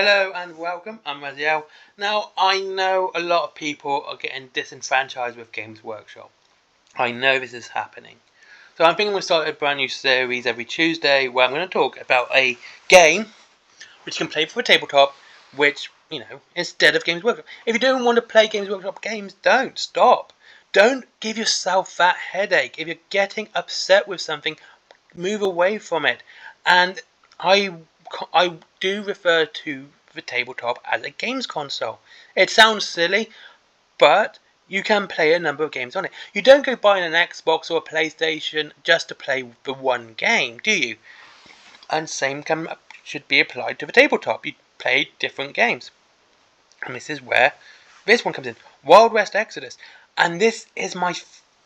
Hello and welcome, I'm Raziel. Now, I know a lot of people are getting disenfranchised with Games Workshop. I know this is happening. So I'm thinking we'll start a brand new series every Tuesday where I'm going to talk about a game which you can play for a tabletop, which, instead of Games Workshop. If you don't want to play Games Workshop games, don't stop. Don't give yourself that headache. If you're getting upset with something, move away from it. And I do refer to the tabletop as a games console. It sounds silly, but you can play a number of games on it. You don't go buying an Xbox or a PlayStation just to play the one game, do you? And same should be applied to the tabletop. You play different games. And this is where this one comes in. Wild West Exodus. And this is my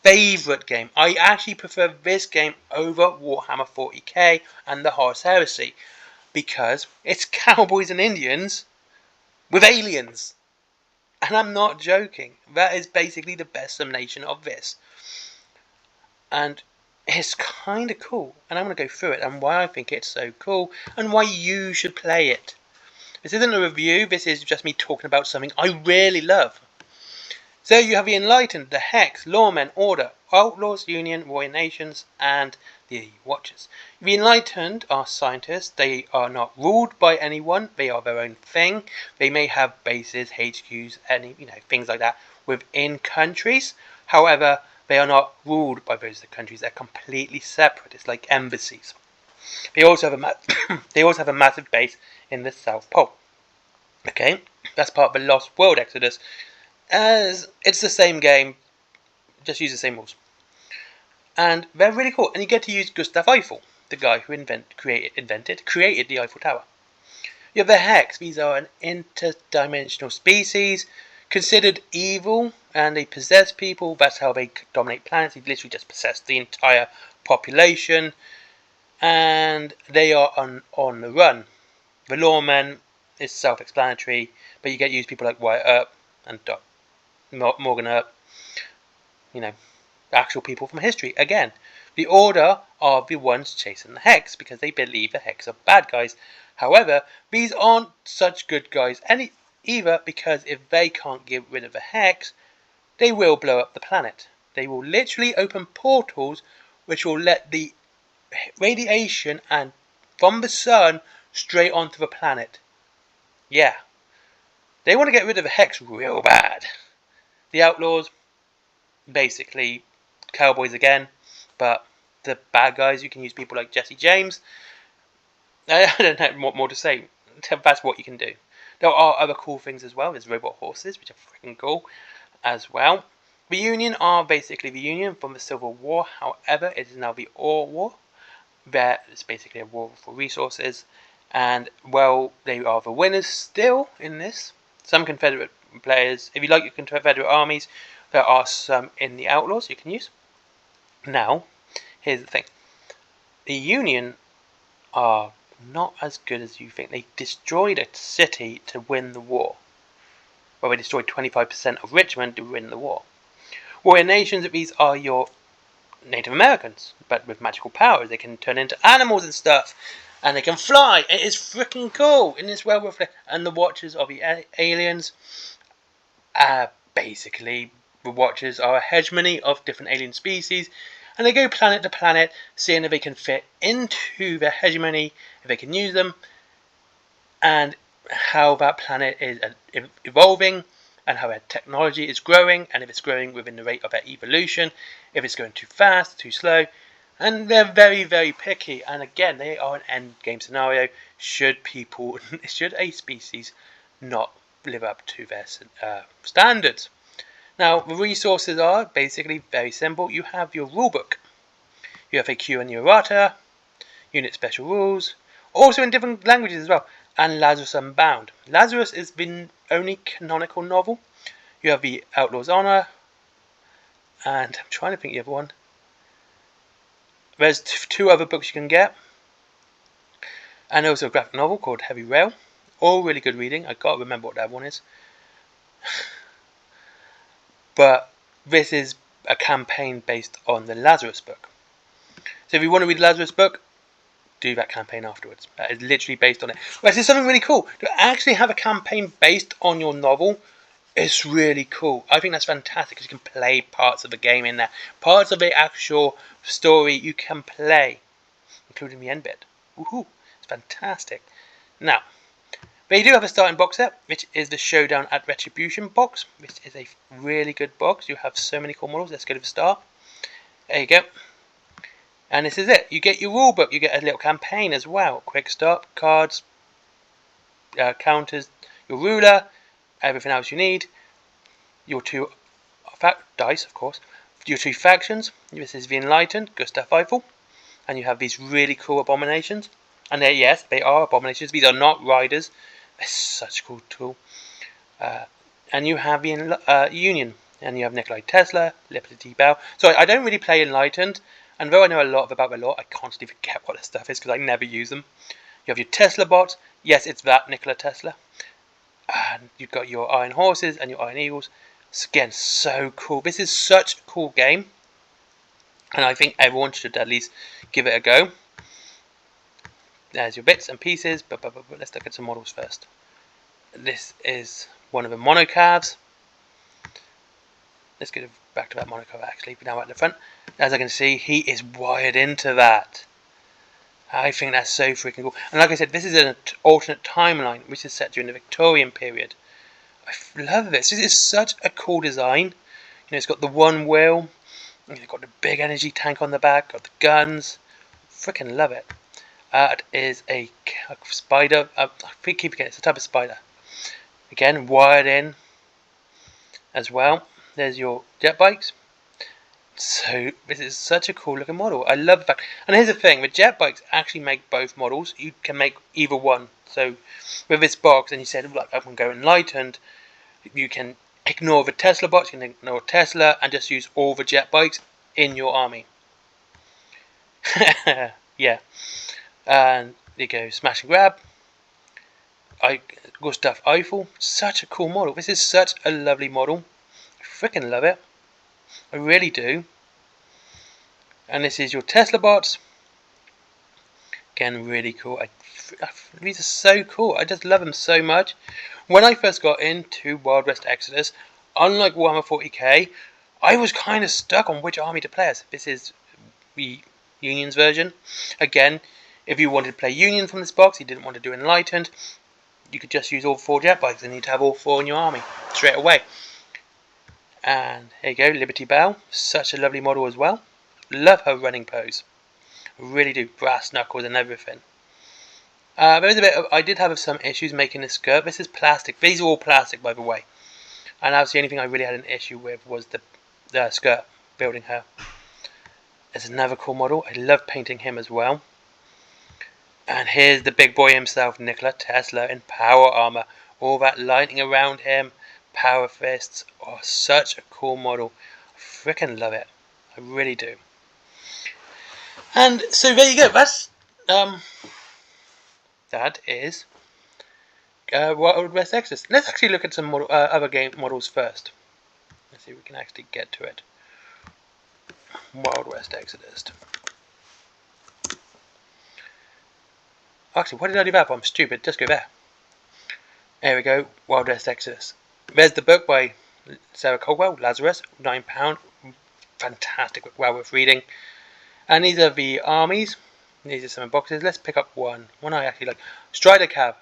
favourite game. I actually prefer this game over Warhammer 40k and the Horus Heresy, because it's cowboys and Indians with aliens. And I'm not joking. That is basically the best summation of this. And it's kind of cool. And I'm going to go through it and why I think it's so cool and why you should play it. This isn't a review. This is just me talking about something I really love. So you have the Enlightened, the Hex, Lawmen, Order, Outlaws, Union, Warrior Nations, and the Watchers. The Enlightened are scientists. They are not ruled by anyone. They are their own thing. They may have bases, HQs, things like that within countries. However, they are not ruled by those countries. They're completely separate. It's like embassies. They also have a massive base in the South Pole. Okay, that's part of the Lost World Exodus. As it's the same game, just use the same rules. And they're really cool. And you get to use Gustav Eiffel, the guy who created the Eiffel Tower. You have the Hex. These are an interdimensional species, considered evil, and they possess people. That's how they dominate planets. They literally just possess the entire population, and they are on the run. The Lawmen is self-explanatory, but you get to use people like Wyatt Earp and Morgan Earp, actual people from history. Again, the Order are the ones chasing the Hex because they believe the Hex are bad guys. However, these aren't such good guys either, because if they can't get rid of the Hex, they will blow up the planet. They will literally open portals which will let the radiation and from the sun straight onto the planet. Yeah. They want to get rid of the Hex real bad. The Outlaws, basically cowboys again, but the bad guys, you can use people like Jesse James. I don't know what more to say. That's what you can do. There are other cool things as well. There's robot horses, which are freaking cool as well. The Union are basically the Union from the Civil War. However, it is now the Ore War. There is basically a war for resources. And, well, they are the winners still in this. Some Confederate players, if you like your Confederate armies, there are some in the Outlaws you can use. Now, here's the thing. The Union are not as good as you think. They destroyed a city to win the war. Well, they destroyed 25% of Richmond to win the war. Warrior Nations, these are your Native Americans, but with magical powers. They can turn into animals and stuff. And they can fly. It is freaking cool. In this world, and the Watchers are the aliens. Basically, the Watchers are a hegemony of different alien species, and they go planet to planet, seeing if they can fit into their hegemony, if they can use them, and how that planet is evolving, and how their technology is growing, and if it's growing within the rate of their evolution, if it's going too fast, too slow. And they're very, very picky. And again, they are an end game scenario. Should a species not live up to their standards? Now, the resources are basically very simple. You have your rulebook. You have a Q and errata, unit special rules, also in different languages as well. And Lazarus Unbound. Lazarus is the only canonical novel. You have the Outlaw's Honor, and I'm trying to think the other one. There's two other books you can get, and also a graphic novel called Heavy Rail. All really good reading. I can't remember what that one is. But this is a campaign based on the Lazarus book. So if you want to read the Lazarus book, do that campaign afterwards. That is literally based on it. Well, this is something really cool. To actually have a campaign based on your novel is really cool. I think that's fantastic because you can play parts of the game in there. Parts of the actual story you can play, including the end bit. Woohoo! It's fantastic. Now, they do have a starting box set, which is the Showdown at Retribution box, which is a really good box. You have so many cool models. Let's go to the start. There you go. And this is it. You get your rule book. You get a little campaign as well. Quick start, cards, counters, your ruler, everything else you need. Your two dice, of course. Your two factions. This is the Enlightened, Gustav Eiffel. And you have these really cool abominations. And yes, they are abominations. These are not riders. They're such a cool tool. And you have the Union. And you have Nikola Tesla, Liberty Bell. So I don't really play Enlightened. And though I know a lot about the law, I constantly forget what this stuff is because I never use them. You have your Tesla bot. Yes, it's that Nikola Tesla. And you've got your Iron Horses and your Iron Eagles. It's, again, so cool. This is such a cool game. And I think everyone should at least give it a go. There's your bits and pieces. But let's look at some models first. This is one of the monocalves. Let's get back to that monocav actually. Now at the front. As I can see, he is wired into that. I think that's so freaking cool. And like I said, this is an alternate timeline, which is set during the Victorian period. I love this. This is such a cool design. You know, it's got the one wheel. It's got the big energy tank on the back. Got the guns. Freaking love it. It is a spider. I keep forgetting it's a type of spider. Again, wired in as well. There's your jet bikes. So this is such a cool looking model. I love the fact. And here's the thing: the jet bikes actually make both models. You can make either one. So with this box, and you said, "Look, I can go Enlightened." You can ignore the Tesla box. You can ignore Tesla and just use all the jet bikes in your army. Yeah. And there you go, smash and grab. Gustav Eiffel. Such a cool model. This is such a lovely model. I freaking love it. I really do. And this is your Tesla bots. Again, really cool. These are so cool. I just love them so much. When I first got into Wild West Exodus, unlike Warhammer 40k, I was kind of stuck on which army to play as. This is the Union's version. Again, if you wanted to play Union from this box, you didn't want to do Enlightened, you could just use all 4 jet bikes and you'd have all 4 in your army straight away. And here you go, Liberty Bell. Such a lovely model as well. Love her running pose. Really do. Brass knuckles and everything. There is a bit of, I did have some issues making this skirt. This is plastic. These are all plastic, by the way. And that's the only thing I really had an issue with was the skirt, building her. There's another cool model. I love painting him as well. And here's the big boy himself, Nikola Tesla, in power armor. All that lighting around him. Power fists. Oh, such a cool model. I freaking love it. I really do. And so there you go. That's that is Wild West Exodus. Let's actually look at some other game models first. Let's see if we can actually get to it. Wild West Exodus. Actually, what did I do that for? I'm stupid. Just go there. There we go. Wild West Exodus. There's the book by Sarah Caldwell, Lazarus, £9. Fantastic book, well worth reading. And these are the armies. These are some boxes. Let's pick up one. One I actually like. Strider Cav.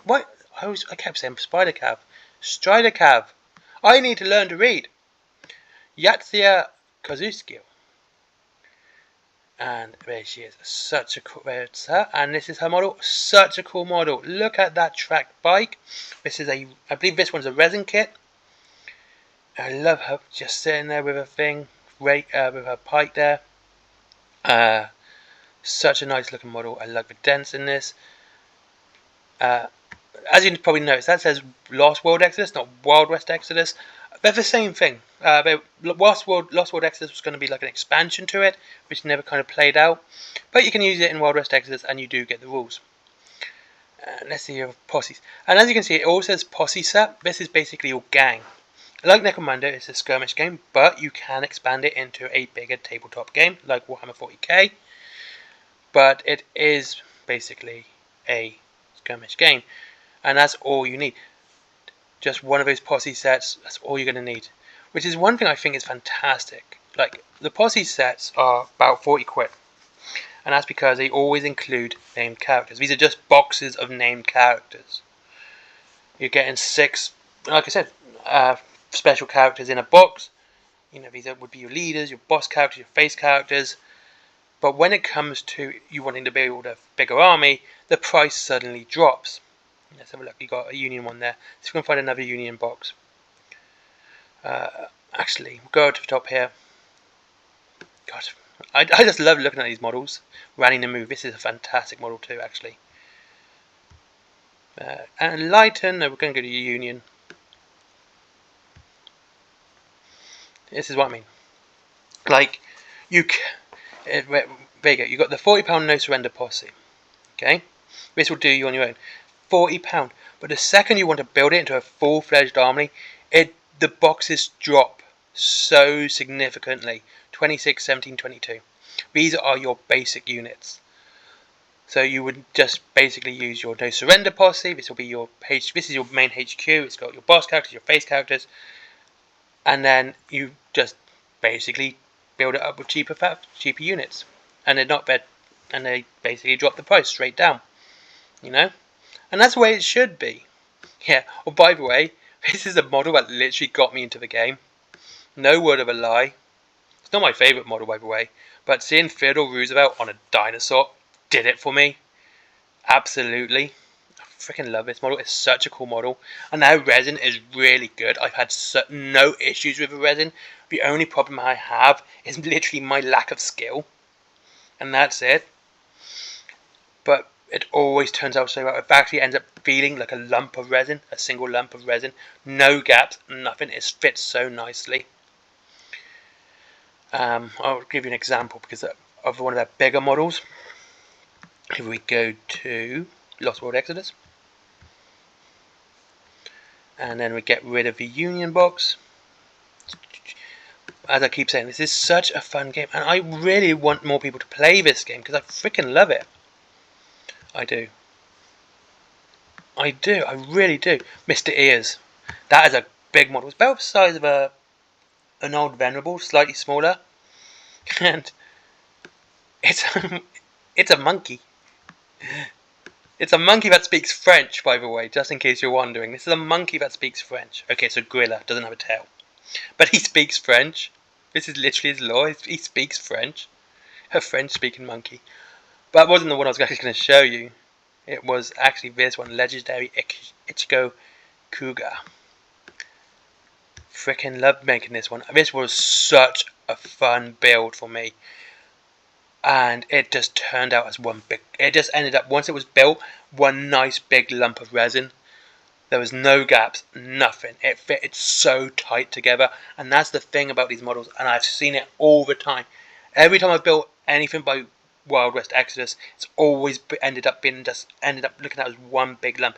What? I kept saying Spider Cav. Strider Cav. I need to learn to read. Yatsia Kozuskiel. And there she is. Such a cool. There's her. And this is her model. Such a cool model. Look at that track bike. This is I believe this one's a resin kit. I love her just sitting there with her thing. With her pike there. Such a nice looking model. I love the dents in this. As you probably noticed, that says Lost World Exodus, not Wild West Exodus. They're the same thing. Lost World Exodus was going to be like an expansion to it, which never kind of played out. But you can use it in Wild West Exodus, and you do get the rules. Let's see your posses. And as you can see, it all says posse set. This is basically your gang. Like Necromunda, it's a skirmish game, but you can expand it into a bigger tabletop game, like Warhammer 40k. but it is basically a skirmish game, and that's all you need. Just one of those posse sets, that's all you're going to need. Which is one thing I think is fantastic. Like, the posse sets are about 40 quid. And that's because they always include named characters. These are just boxes of named characters. You're getting 6, like I said, special characters in a box. You know, these would be your leaders, your boss characters, your face characters. But when it comes to you wanting to build a bigger army, the price suddenly drops. Let's have a look. You got a Union one there. So we can find another Union box. Actually, we'll go to the top here. God, I just love looking at these models. Running the move. This is a fantastic model too, actually. And Lighten. No, we're going to go to Union. This is what I mean. Like, there you go. You got the £40 no surrender posse. Okay, this will do you on your own. £40. But the second you want to build it into a full-fledged army, the boxes drop so significantly. 26, 17, 22. These are your basic units. So you would just basically use your no surrender posse. This will be your page. This is your main HQ. It's got your boss characters, your face characters, and then you just basically build it up with cheaper units, and they're not bad, and they basically drop the price straight down. You know, and that's the way it should be. Yeah. Oh, by the way, this is a model that literally got me into the game. No word of a lie. It's not my favourite model, by the way, but seeing Theodore Roosevelt on a dinosaur did it for me. Absolutely. I freaking love this model. It's such a cool model. And now resin is really good. I've had no issues with the resin. The only problem I have is literally my lack of skill. And that's it. But it always turns out so well. It actually ends up feeling like a lump of resin. A single lump of resin. No gaps, nothing. It fits so nicely. I'll give you an example because of one of their bigger models. If we go to Lost World Exodus, and then we get rid of the Union box. As I keep saying, this is such a fun game, and I really want more people to play this game because I freaking love it. I do. I really do. Mr. Ears. That is a big model. It's about the size of an old Venerable, slightly smaller. And it's a monkey. It's a monkey that speaks French, by the way, just in case you're wondering. This is a monkey that speaks French. Okay, it's a gorilla, doesn't have a tail. But he speaks French. This is literally his law. He speaks French. A French-speaking monkey. But that wasn't the one I was actually going to show you. It was actually this one, Legendary Ichigo Kuga. Freaking loved making this one. This was such a fun build for me. And it just turned out as one big... It just ended up, once it was built, one nice big lump of resin. There was no gaps, nothing. It fitted so tight together. And that's the thing about these models. And I've seen it all the time. Every time I've built anything by Wild West Exodus, it's always ended up looking at as one big lump.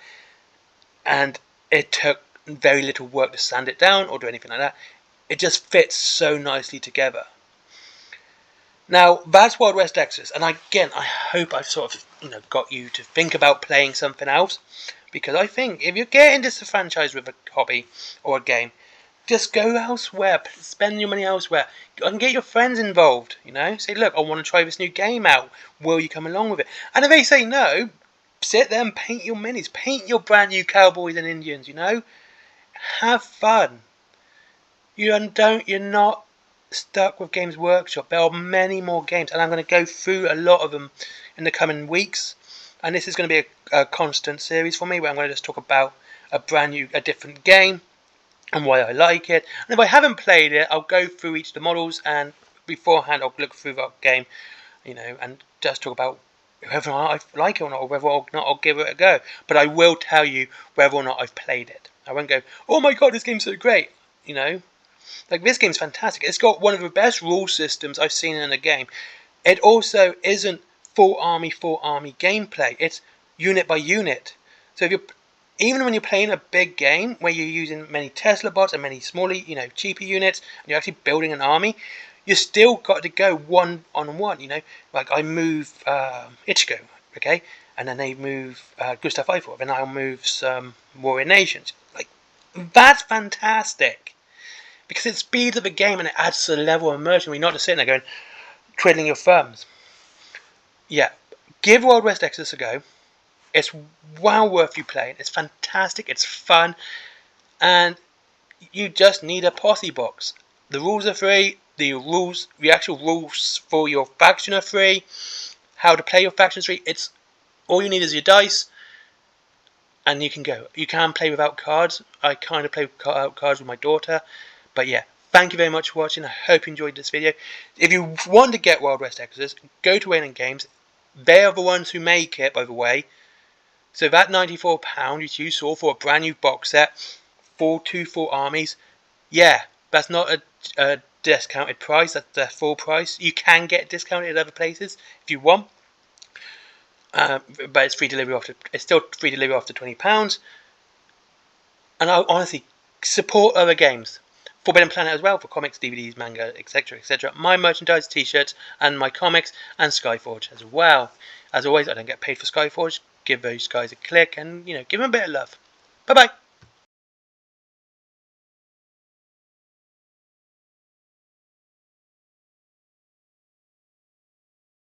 And it took very little work to sand it down or do anything like that. It just fits so nicely together. Now, that's Wild West Exodus, and again, I hope I've sort of, got you to think about playing something else, because I think if you're getting disenfranchised with a hobby or a game, just go elsewhere, spend your money elsewhere, and get your friends involved, say, look, I want to try this new game out, will you come along with it? And if they say no, sit there and paint your minis, paint your brand new cowboys and Indians, have fun. You're not stuck with Games Workshop. There are many more games, and I'm going to go through a lot of them in the coming weeks. And this is going to be a constant series for me, where I'm going to just talk about a different game and why I like it. And if I haven't played it, I'll go through each of the models, and beforehand I'll look through that game, and just talk about whether or not I like it or not, or whether or not I'll give it a go. But I will tell you whether or not I've played it. I won't go, oh my god, this game's so great, Like, this game's fantastic. It's got one of the best rule systems I've seen in a game. It also isn't full army gameplay. It's unit by unit. So even when you're playing a big game where you're using many Tesla bots and many smaller, cheaper units, and you're actually building an army, you still got to go one-on-one. You know, like I move Ichigo, okay, and then they move Gustav Eiffel, and I'll move some Warrior Nations. Like that's fantastic because it speeds up the game and it adds to the level of immersion. We're not just sitting there going twiddling your thumbs. Yeah, give Wild West Exodus a go. It's well worth you playing. It's fantastic. It's fun, and you just need a posse box. The rules are free. The actual rules for your faction are free. How to play your faction is free. It's all you need is your dice, and you can go. You can play without cards. I kind of play without cards with my daughter, but yeah. Thank you very much for watching. I hope you enjoyed this video. If you want to get Wild West Exodus, go to Wayland Games. They are the ones who make it, by the way. So that £94 which you saw for a brand new box set for 2 full armies, yeah, that's not a discounted price. That's the full price. You can get discounted at other places if you want, but it's free delivery after. It's still free delivery after £20. And I honestly support other games. Forbidden Planet as well for comics, DVDs, manga, etc., etc. My merchandise, t-shirts, and my comics, and Skyforge as well. As always, I don't get paid for Skyforge. Give those guys a click and give them a bit of love. Bye bye.